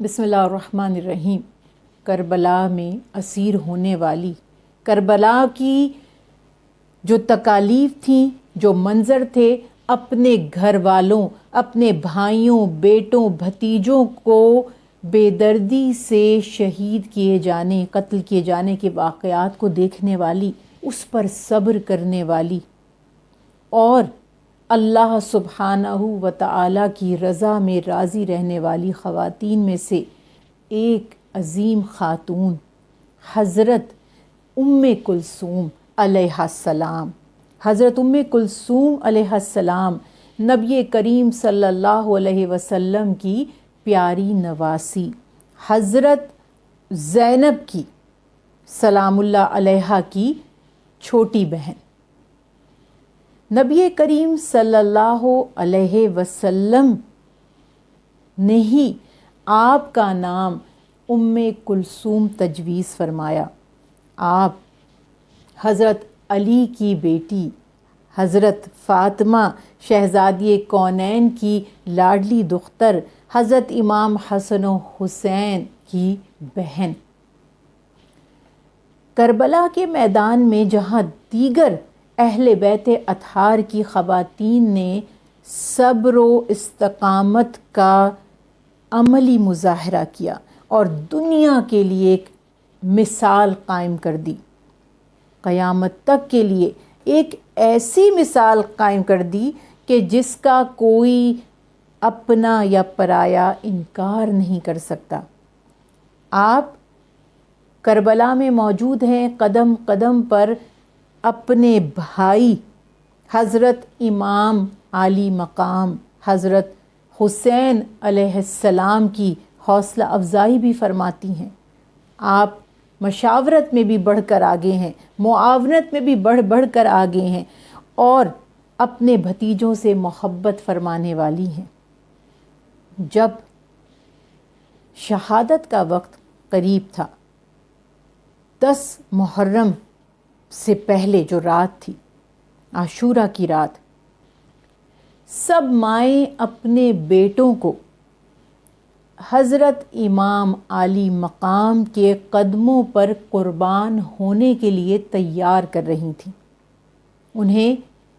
بسم اللہ الرحمن الرحیم۔ کربلا میں اسیر ہونے والی، کربلا کی جو تکالیف تھیں، جو منظر تھے، اپنے گھر والوں، اپنے بھائیوں، بیٹوں، بھتیجوں کو بے دردی سے شہید کیے جانے، قتل کیے جانے کے واقعات کو دیکھنے والی، اس پر صبر کرنے والی اور اللہ سبحانہ و تعالی کی رضا میں راضی رہنے والی خواتین میں سے ایک عظیم خاتون حضرت ام کلثوم علیہ السلام۔ حضرت ام کلثوم علیہ السلام نبی کریم صلی اللہ علیہ وسلم کی پیاری نواسی، حضرت زینب کی سلام اللہ علیہا کی چھوٹی بہن۔ نبی کریم صلی اللہ علیہ وسلم نے ہی آپ کا نام ام کلثوم تجویز فرمایا۔ آپ حضرت علی کی بیٹی، حضرت فاطمہ شہزادی کونین کی لاڈلی دختر، حضرت امام حسن و حسین کی بہن۔ کربلا کے میدان میں جہاں دیگر اہل بیت اطہار کی خواتین نے صبر و استقامت کا عملی مظاہرہ کیا اور دنیا کے لیے ایک مثال قائم کر دی، قیامت تک کے لیے ایک ایسی مثال قائم کر دی کہ جس کا کوئی اپنا یا پرایا انکار نہیں کر سکتا۔ آپ کربلا میں موجود ہیں، قدم قدم پر اپنے بھائی حضرت امام عالی مقام حضرت حسین علیہ السلام کی حوصلہ افزائی بھی فرماتی ہیں۔ آپ مشاورت میں بھی بڑھ کر آگے ہیں، معاونت میں بھی بڑھ کر آگے ہیں اور اپنے بھتیجوں سے محبت فرمانے والی ہیں۔ جب شہادت کا وقت قریب تھا، 10 محرم سے پہلے جو رات تھی، عاشورہ کی رات، سب مائیں اپنے بیٹوں کو حضرت امام عالی مقام کے قدموں پر قربان ہونے کے لیے تیار کر رہی تھیں۔ انہیں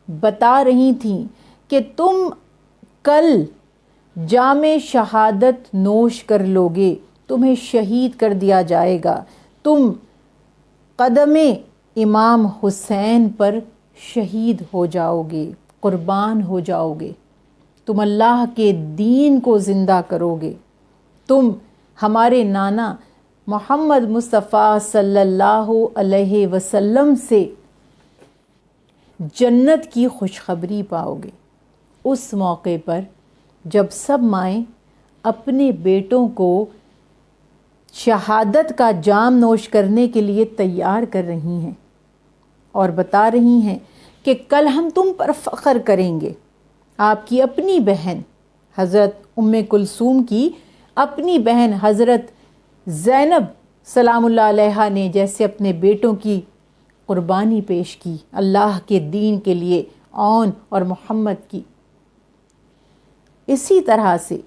بتا رہی تھیں کہ تم کل جام شہادت نوش کر لوگے، تمہیں شہید کر دیا جائے گا، تم قدم امام حسین پر شہید ہو جاؤ گے، قربان ہو جاؤ گے، تم اللہ کے دین کو زندہ کرو گے، تم ہمارے نانا محمد مصطفیٰ صلی اللہ علیہ وسلم سے جنت کی خوشخبری پاؤ گے۔ اس موقع پر جب سب مائیں اپنے بیٹوں کو شہادت کا جام نوش کرنے کے لیے تیار کر رہی ہیں اور بتا رہی ہیں کہ کل ہم تم پر فخر کریں گے، آپ کی اپنی بہن حضرت ام کلثوم کی اپنی بہن حضرت زینب سلام اللہ علیہا نے جیسے اپنے بیٹوں کی قربانی پیش کی اللہ کے دین کے لیے، اون اور محمد کی، اسی طرح سے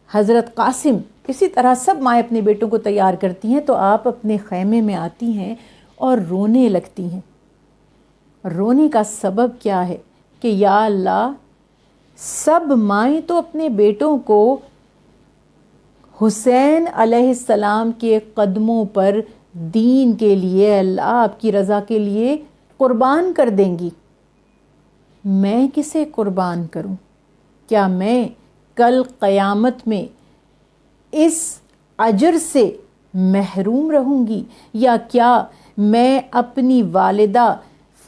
حضرت قاسم، اسی طرح سب مائیں اپنے بیٹوں کو تیار کرتی ہیں تو آپ اپنے خیمے میں آتی ہیں اور رونے لگتی ہیں۔ رونے کا سبب کیا ہے کہ یا اللہ، سب مائیں تو اپنے بیٹوں کو حسین علیہ السلام کے قدموں پر دین کے لیے، اللہ آپ کی رضا کے لیے قربان کر دیں گی، میں کسے قربان کروں؟ کیا میں کل قیامت میں اس اجر سے محروم رہوں گی، یا کیا میں اپنی والدہ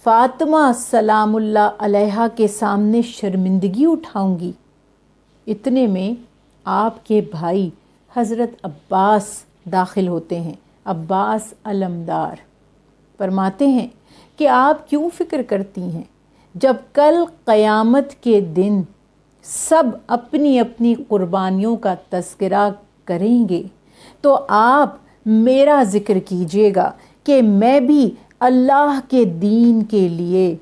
فاطمہ سلام اللہ علیہا کے سامنے شرمندگی اٹھاؤں گی؟ اتنے میں آپ کے بھائی حضرت عباس داخل ہوتے ہیں۔ عباس علمدار فرماتے ہیں کہ آپ کیوں فکر کرتی ہیں؟ جب کل قیامت کے دن سب اپنی اپنی قربانیوں کا تذکرہ کریں گے تو آپ میرا ذکر کیجیے گا کہ میں بھی اللہ کے دین کے لیے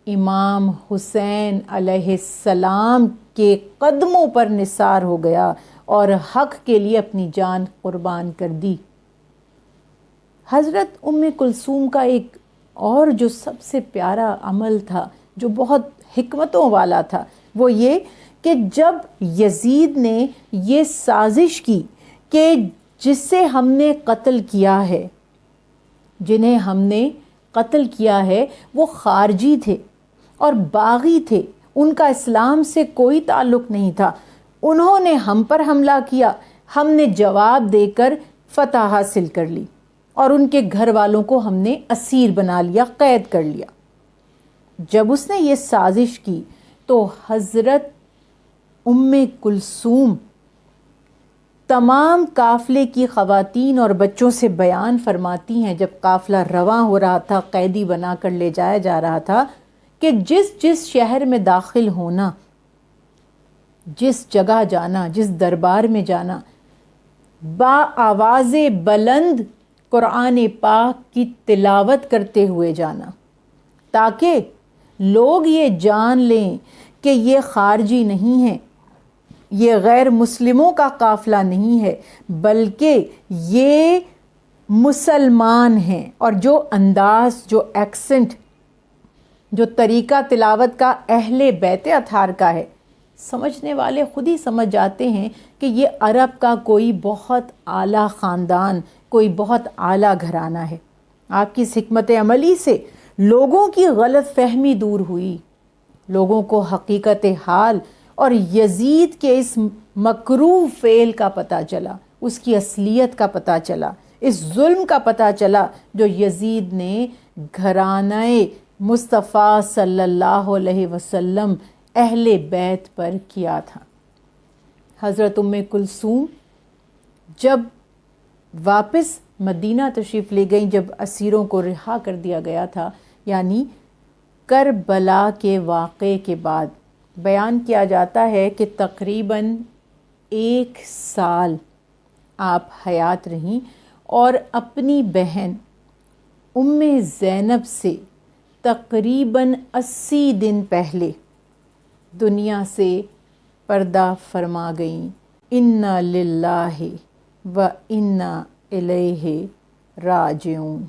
امام حسین علیہ السلام کے قدموں پر نثار ہو گیا، اور حق کے لیے اپنی جان قربان کر دی۔ حضرت ام کلثوم کا ایک اور جو سب سے پیارا عمل تھا، جو بہت حکمتوں والا تھا، وہ یہ کہ جب یزید نے یہ سازش کی کہ جس سے ہم نے قتل کیا ہے، جنہیں ہم نے قتل کیا ہے وہ خارجی تھے اور باغی تھے، ان کا اسلام سے کوئی تعلق نہیں تھا، انہوں نے ہم پر حملہ کیا، ہم نے جواب دے کر فتح حاصل کر لی اور ان کے گھر والوں کو ہم نے اسیر بنا لیا، قید کر لیا۔ جب اس نے یہ سازش کی تو حضرت ام کلثوم تمام قافلے کی خواتین اور بچوں سے بیان فرماتی ہیں، جب قافلہ رواں ہو رہا تھا، قیدی بنا کر لے جایا جا رہا تھا، کہ جس شہر میں داخل ہونا، جس جگہ جانا، جس دربار میں جانا، با آواز بلند قرآن پاک کی تلاوت کرتے ہوئے جانا، تاکہ لوگ یہ جان لیں کہ یہ خارجی نہیں ہے، یہ غیر مسلموں کا قافلہ نہیں ہے، بلکہ یہ مسلمان ہیں۔ اور جو انداز، جو ایکسنٹ، جو طریقہ تلاوت کا اہل بیت اطہار کا ہے، سمجھنے والے خود ہی سمجھ جاتے ہیں کہ یہ عرب کا کوئی بہت اعلیٰ خاندان، کوئی بہت اعلیٰ گھرانہ ہے۔ آپ کی اس حکمت عملی سے لوگوں کی غلط فہمی دور ہوئی، لوگوں کو حقیقت حال اور یزید کے اس مکروہ فعل کا پتہ چلا، اس کی اصلیت کا پتہ چلا، اس ظلم کا پتہ چلا جو یزید نے گھرانہ مصطفیٰ صلی اللہ علیہ وسلم اہل بیت پر کیا تھا۔ حضرت ام کلثوم جب واپس مدینہ تشریف لے گئیں، جب اسیروں کو رہا کر دیا گیا تھا، یعنی کربلا کے واقعے کے بعد، بیان کیا جاتا ہے کہ تقریباً 1 سال آپ حیات رہیں اور اپنی بہن ام زینب سے تقریباً 80 دن پہلے دنیا سے پردہ فرما گئیں۔ انا للہ و انا الیہ راجعون۔